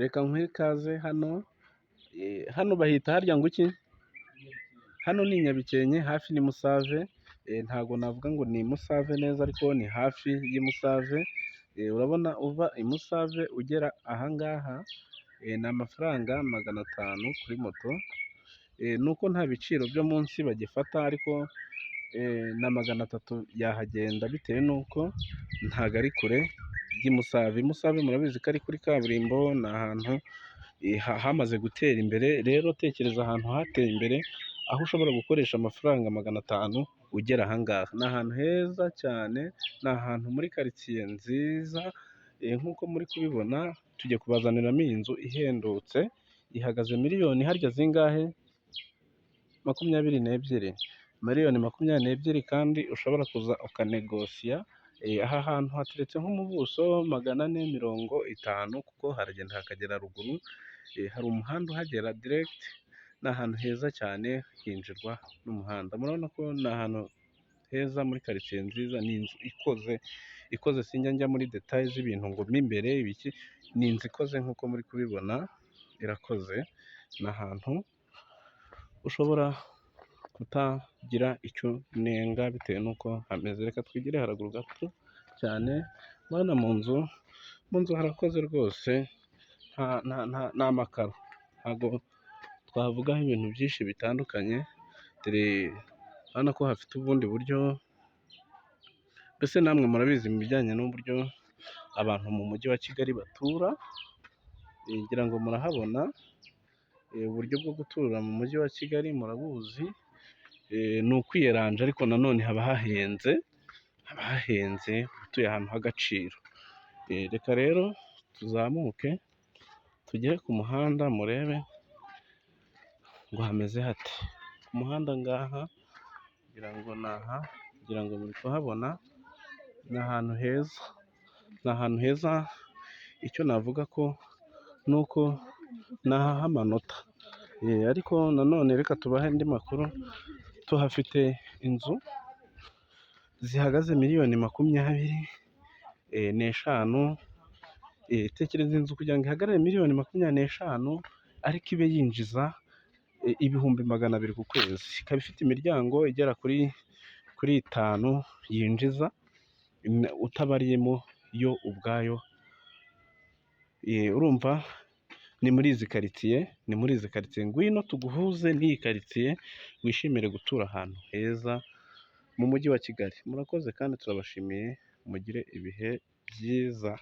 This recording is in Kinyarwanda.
Reka nkwihe ikaze hano, hano bahita harya ngo iki? Hano ni i Nyabikenke hafi ni Musave, ntago navuga ngo ni i Musave neza ariko ni hafi y'i Musave, urabona uva i Musave ugera aha ngaha ni amafaranga 500 kuri moto, nuko nta biciro byo munsi bagifata ariko na 300 yahagenda bitewe n'uko ntago ari kure y'i Musave. I Musave murabizi ko ari kuri kaburimbo, ni ahantu hamaze gutera imbere, rero tekereza ahantu hateye imbere aho ushobora gukoresha amafaranga 500 ugera aha ngaha. Ni ahantu heza cyane, ni ahantu muri karitsiye nziza, nk'uko muri kubibona tugiye kubazaniramo iyi nzu ihendutse, ihagaze miliyoni harya zingahe? 22 miliyoni 22, kandi ushobora kuza ukanegosiya. Aha hantu hateretse nko mu buso 450 kuko haragenda hakagera ruguru, hari umuhanda uhagera direct, ni ahantu heza cyane hinjirwa n'umuhanda. Murabona ko ni ahantu heza muri karitsiye nziza, ni inzu ikoze sinjya njya muri detaye z'ibintu ngo mo imbere ibiki, ni inzu ikoze nk'uko muri kubibona irakoze, ni ahantu ushobora kutagira icyo unenga bitewe n'uko hameze. Reka twigire haraguru gato cyane, urabona mu nzu harakoze rwose, ni amakaro, ntabwo twavugaho ibintu byinshi bitandukanye, urabona ko hafite ubundi buryo, mbese namwe murabizi mu bijyanye n'uburyo abantu mu mujyi wa Kigali batura, ngira ngo murahabona uburyo bwo gutura mu mujyi wa Kigali murabuzi, ni ukwiyeranja ariko nanone haba hahenze utuye ahantu h'agaciro. Reka rero tuzamuke tugere ku muhanda murebe ngo hameze hate. Ku muhanda ngaha ngira ngo ni aha, ngira ngo muri kuhabona, ni ahantu heza, icyo navuga ko ni uko ni ah'amanota, ariko nanone reka tubahe andi makuru, tuhafite inzu zihagaze miliyoni 25. Tekereza inzu kugira ngo ihagarare miliyoni 25 ariko ibe yinjiza ibihumbi 200 ku kwezi, ikaba ifite imiryango igera kuri 5 yinjiza, utabariyemo yo ubwayo. Urumva ni muri izi karitsiye, ngwino tuguhuze n'iyi karitsiye, wishimire gutura ahantu heza mu mujyi wa Kigali. Murakoze kandi turabashimiye, mugire ibihe byiza.